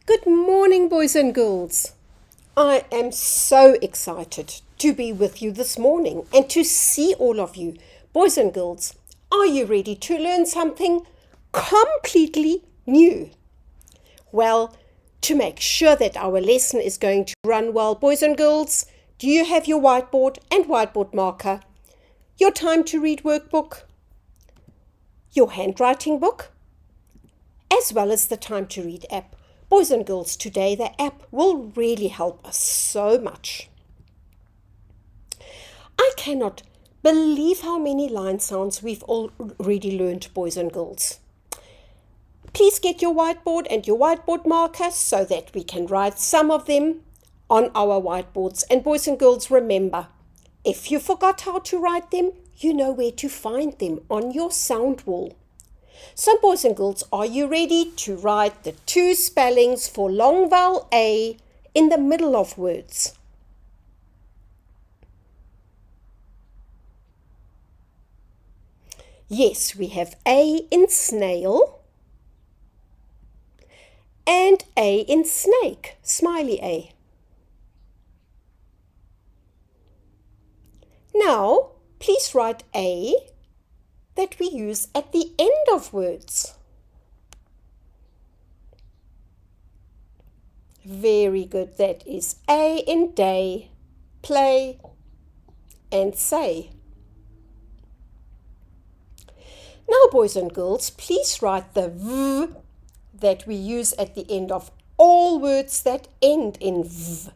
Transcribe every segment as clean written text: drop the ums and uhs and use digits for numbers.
Good morning, boys and girls. I am so excited to be with you this morning and to see all of you. Boys and girls, are you ready to learn something completely new? Well, to make sure that our lesson is going to run well, boys and girls, do you have your whiteboard and whiteboard marker? Your time to read workbook? Your handwriting book? As well as the time to read app? Boys and girls, today the app will really help us so much. I cannot believe how many line sounds we've already learned, boys and girls. Please get your whiteboard and your whiteboard marker so that we can write some of them on our whiteboards. And boys and girls, remember, if you forgot how to write them, you know where to find them on your sound wall. So boys and girls, are you ready to write the two spellings for long vowel A in the middle of words? Yes, we have A in snail and A in snake, smiley A. Now, please write A that we use at the end of words. Very good. That is A in day, play, and say. Now, boys and girls, please write the V that we use at the end of all words that end in V.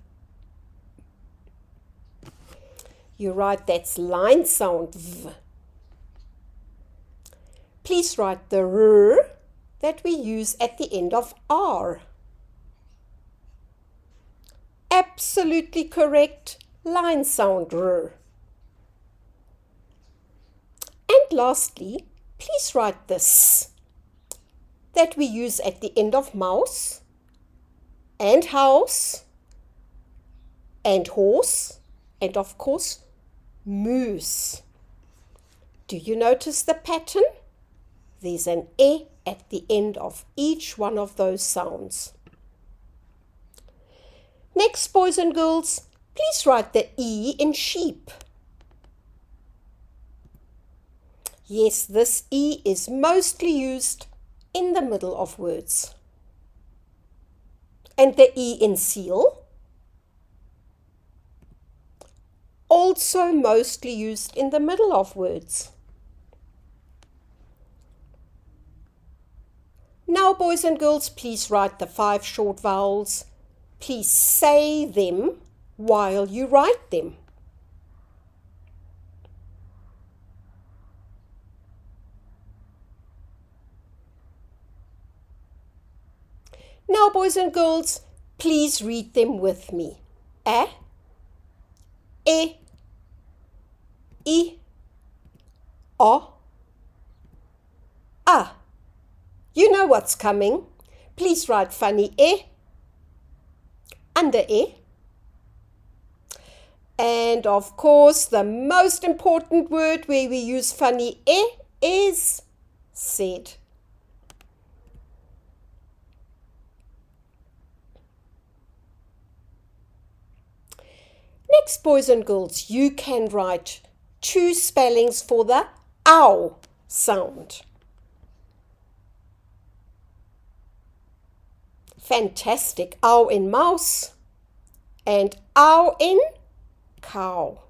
You write that's line sound V. Please write the R that we use at the end of R. Absolutely correct, line sound R. And lastly, please write the S that we use at the end of mouse and house and horse and of course moose. Do you notice the pattern? There's an E at the end of each one of those sounds. Next, boys and girls, please write the E in sheep. Yes, this E is mostly used in the middle of words. And the E in seal, also mostly used in the middle of words. Now, boys and girls, please write the 5 short vowels. Please say them while you write them. Now, boys and girls, please read them with me. A, E, I, O, A. You know what's coming. Please write funny E, under E. And of course, the most important word where we use funny E is said. Next, boys and girls, you can write 2 spellings for the ow sound. Fantastic. Ow in mouse and ow in cow.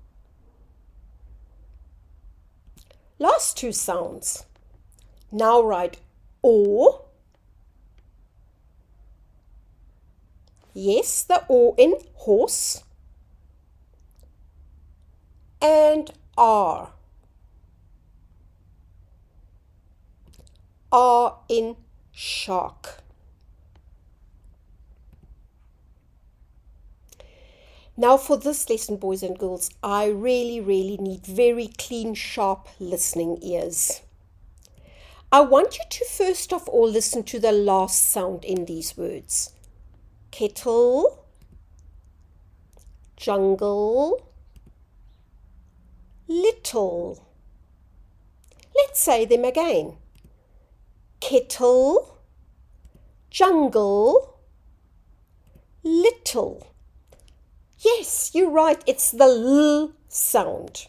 Last 2 sounds. Now write O. Yes, the O in horse. And R. R in shark. Now for this lesson, boys and girls, I really need very clean, sharp listening ears. I want you to first of all listen to the last sound in these words. Kettle, jungle, little. Let's say them again. Kettle, jungle, little. Yes, you're right, it's the L sound.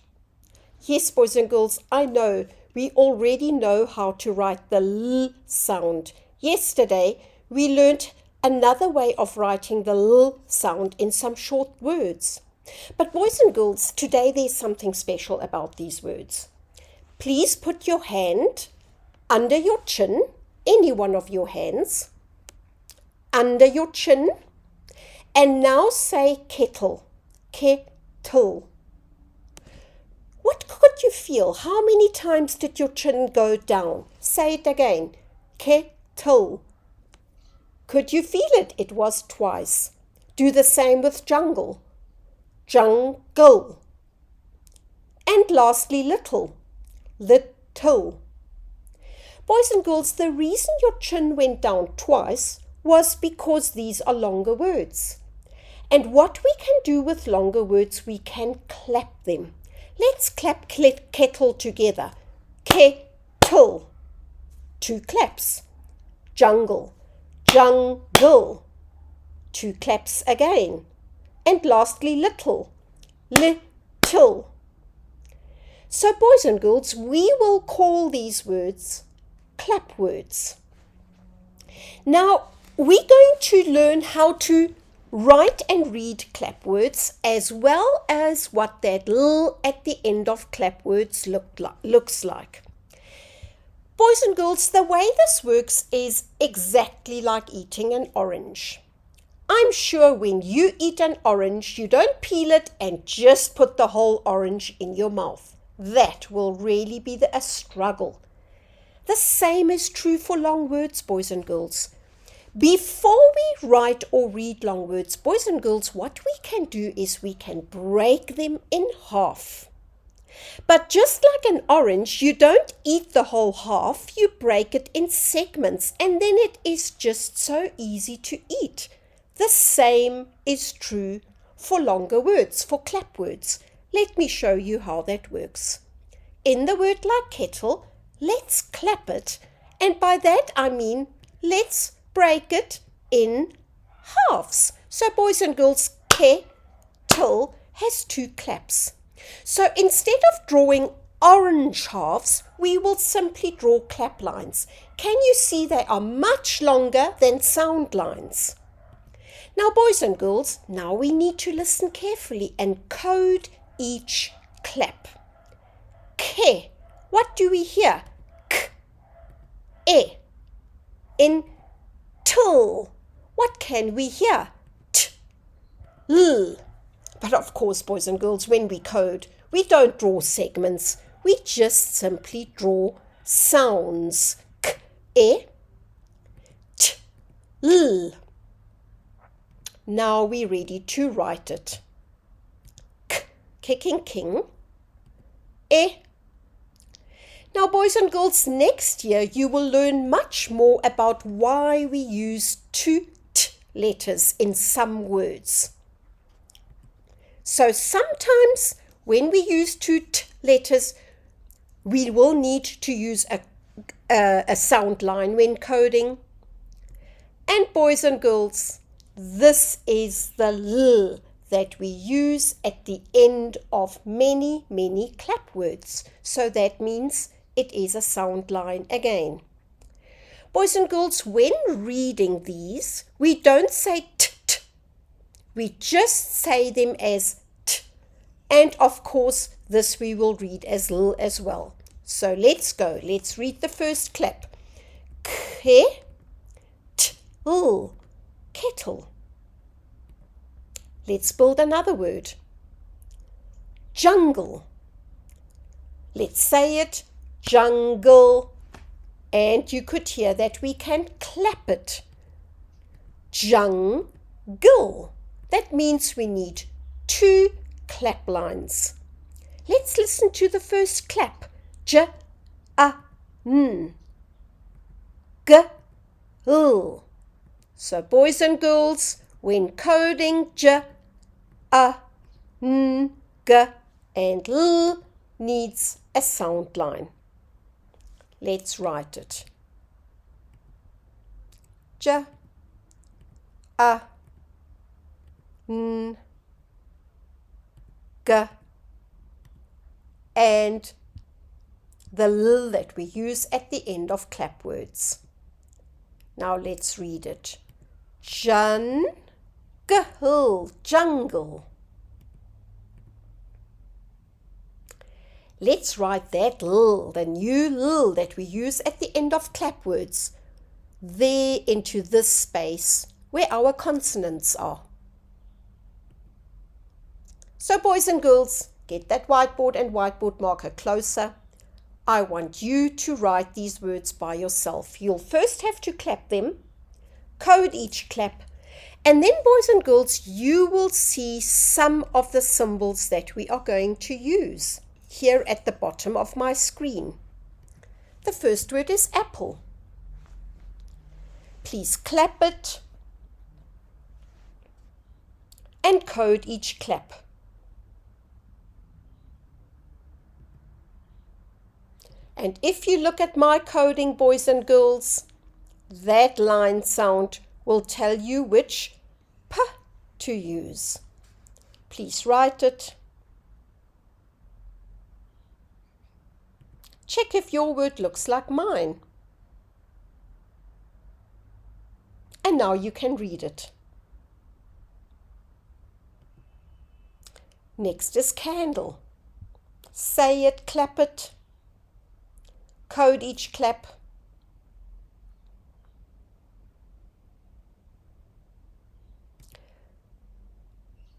Yes, boys and girls, I know we already know how to write the L sound. Yesterday, we learnt another way of writing the L sound in some short words. But boys and girls, today there's something special about these words. Please put your hand under your chin, any one of your hands, under your chin, and now say kettle, kettle. What could you feel? How many times did your chin go down? Say it again, kettle. Could you feel it? It was twice. Do the same with jungle, jungle. And lastly, little, little. Boys and girls, the reason your chin went down twice was because these are longer words. And what we can do with longer words, we can clap them. Let's clap kettle together. Kettle. 2 claps. Jungle, jungle. 2 claps again. And lastly, little, little. So boys and girls, we will call these words clap words. Now, we're going to learn how to write and read clap words, as well as what that L at the end of clap words looks like. Boys and girls, the way this works is exactly like eating an orange. I'm sure when you eat an orange, you don't peel it and just put the whole orange in your mouth. That will really be a struggle. The same is true for long words, boys and girls. Before we write or read long words, boys and girls, what we can do is we can break them in half. But just like an orange, you don't eat the whole half, you break it in segments, and then it is just so easy to eat. The same is true for longer words, for clap words. Let me show you how that works. In the word like kettle, let's clap it, and by that I mean let's break it in halves. So boys and girls, kettle has 2 claps. So instead of drawing orange halves, we will simply draw clap lines. Can you see they are much longer than sound lines? Now boys and girls, now we need to listen carefully and code each clap. K. What do we hear? K. E. In till. What can we hear? T. L. But of course, boys and girls, when we code, we don't draw segments. We just simply draw sounds. K. E. T. L. Now we're ready to write it. K. Kicking king. E. Now, boys and girls, next year you will learn much more about why we use 2 t letters in some words. So sometimes when we use 2 t letters, we will need to use a sound line when coding. And boys and girls, this is the L that we use at the end of many, many clap words. So that means it is a sound line again. Boys and girls, when reading these, we don't say t. We just say them as t. And of course, this we will read as L as well. So let's go. Let's read the first clap. K, t, L, kettle. Let's build another word. Jungle. Let's say it. Jungle. And you could hear that we can clap it. Jungle. That means we need 2 clap lines. Let's listen to the first clap. J, A, N. G, L. So boys and girls, when coding, J, A, N, G, and L needs a sound line. Let's write it. J, A, n, g, and the l that we use at the end of clap words. Now let's read it. Jungle, jungle. Let's write that l, the new l that we use at the end of clap words, there into this space where our consonants are. So boys and girls, get that whiteboard and whiteboard marker closer. I want you to write these words by yourself. You'll first have to clap them, code each clap, and then boys and girls, you will see some of the symbols that we are going to use here at the bottom of my screen. The first word is apple. Please clap it and code each clap. And if you look at my coding, boys and girls, that line sound will tell you which p to use. Please write it. Check if your word looks like mine. And now you can read it. Next is candle. Say it, clap it, code each clap.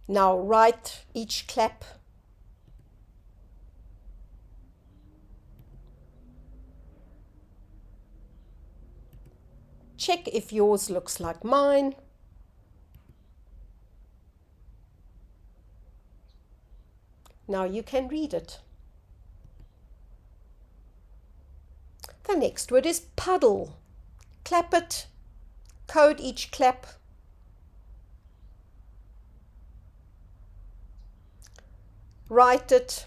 Now write each clap. Check if yours looks like mine. Now you can read it. The next word is puddle. Clap it, code each clap. Write it.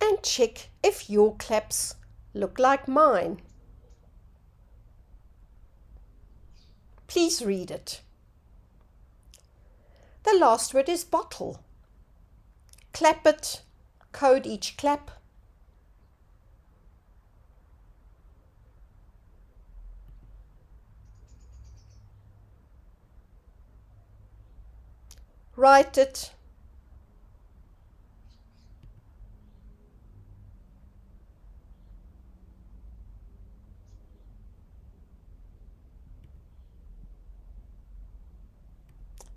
And check if your claps look like mine. Please read it. The last word is bottle. Clap it, code each clap. Write it.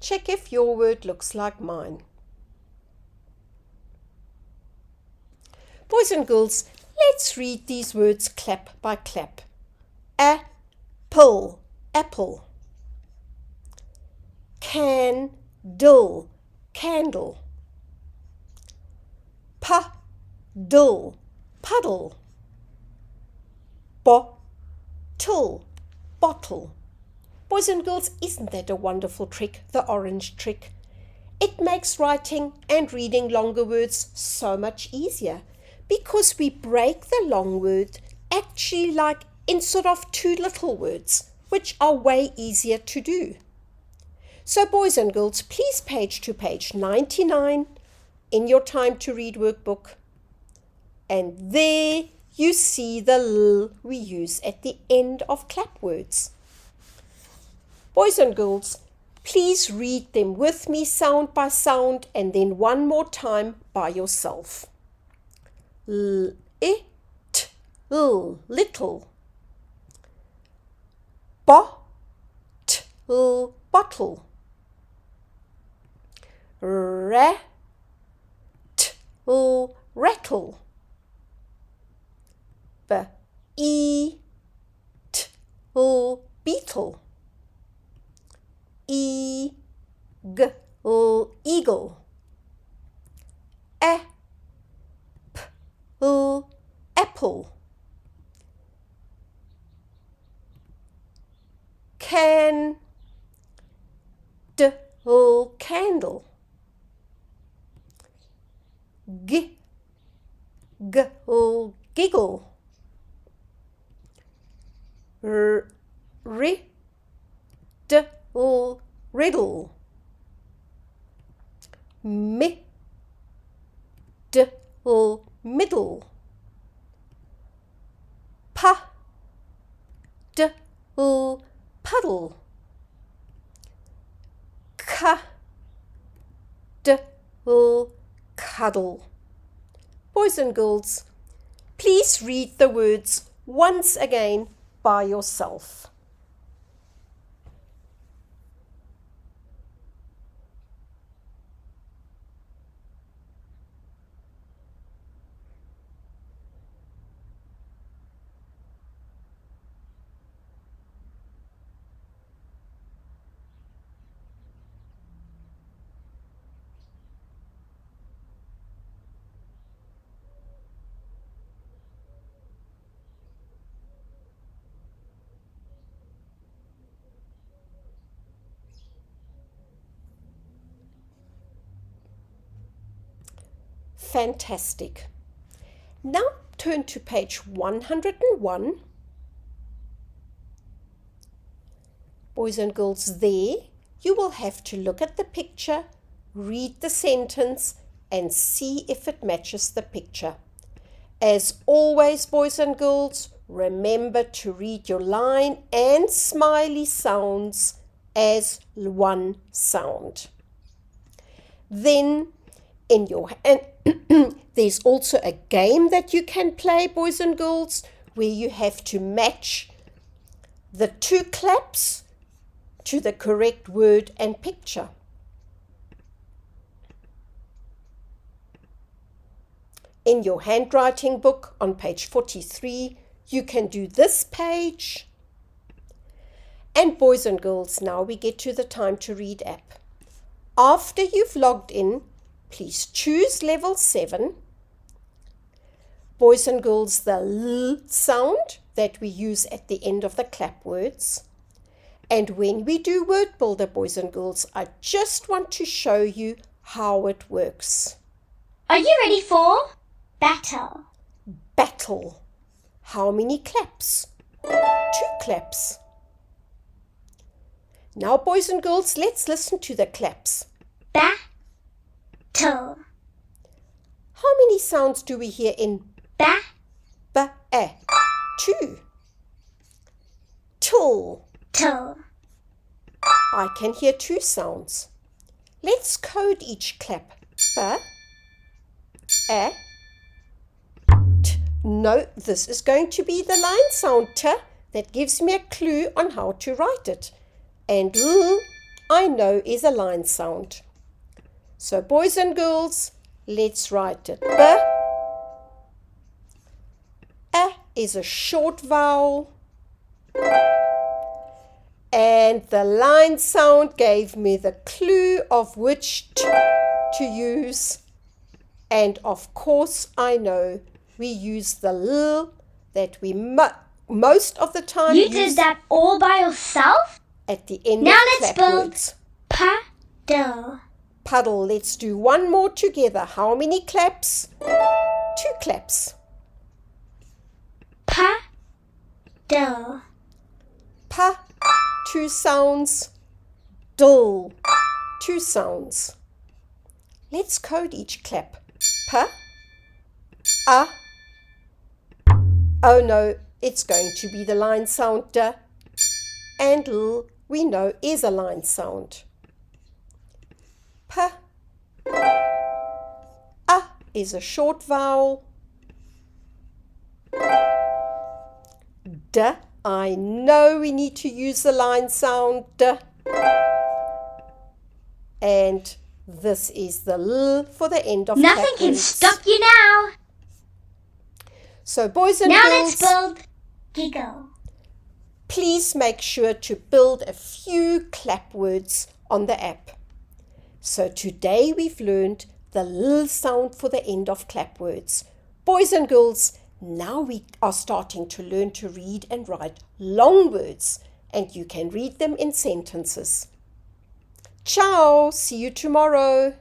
Check if your word looks like mine. Boys and girls, let's read these words clap by clap. Apple, apple. Candle, candle. Puddle, puddle. Bottle, bottle. Boys and girls, isn't that a wonderful trick, the orange trick? It makes writing and reading longer words so much easier because we break the long word actually like in sort of two little words, which are way easier to do. So boys and girls, please page to page 99 in your time to read workbook. And there you see the l we use at the end of clap words. Boys and girls, please read them with me sound by sound and then one more time by yourself. Little, little. Bottle, bottle. Rattle, rattle. Beetle. Eagle, eagle. Apple, apple. Candle, candle. giggle. Riddle. Middle. Puddle. Cuddle. Boys and girls, please read the words once again by yourself. Fantastic. Now turn to page 101. Boys and girls, there you will have to look at the picture, read the sentence, and see if it matches the picture. As always, boys and girls, remember to read your line and smiley sounds as one sound. Then in your hand, there's also a game that you can play, boys and girls, where you have to match the two claps to the correct word and picture. In your handwriting book on page 43, you can do this page. And boys and girls, now we get to the Time to Read app. After you've logged in, please choose level 7. Boys and girls, the L sound that we use at the end of the clap words. And when we do Word Builder, boys and girls, I just want to show you how it works. Are you ready for battle? Battle. How many claps? 2 claps. Now, boys and girls, let's listen to the claps. Battle. How many sounds do we hear in Ba. 2. Till. Till. I can hear 2 sounds. Let's code each clap. Ba. T. No, this is going to be the line sound T. That gives me a clue on how to write it. And L, I know, is a line sound. So, boys and girls, let's write it. B. A is a short vowel. And the line sound gave me the clue of which T to use. And of course, I know we use the L that we most of the time You did that all by yourself? At the end now of let's clap build words. Paddle. Puddle. Let's do one more together. How many claps? 2 claps. Paddle. Pa, 2 sounds. Dull, 2 sounds. Let's code each clap. Pa, a. Oh no, it's going to be the line sound D. And L, we know, is a line sound. Pa. A is a short vowel. D, I know we need to use the line sound D. And this is the L for the end of Nothing clap can words. stop you now. So boys and Now girls, let's build giggle. please make sure to build a few clap words on the app. So today we've learned the L sound for the end of clap words. Boys and girls, now we are starting to learn to read and write long words, and you can read them in sentences. Ciao, see you tomorrow.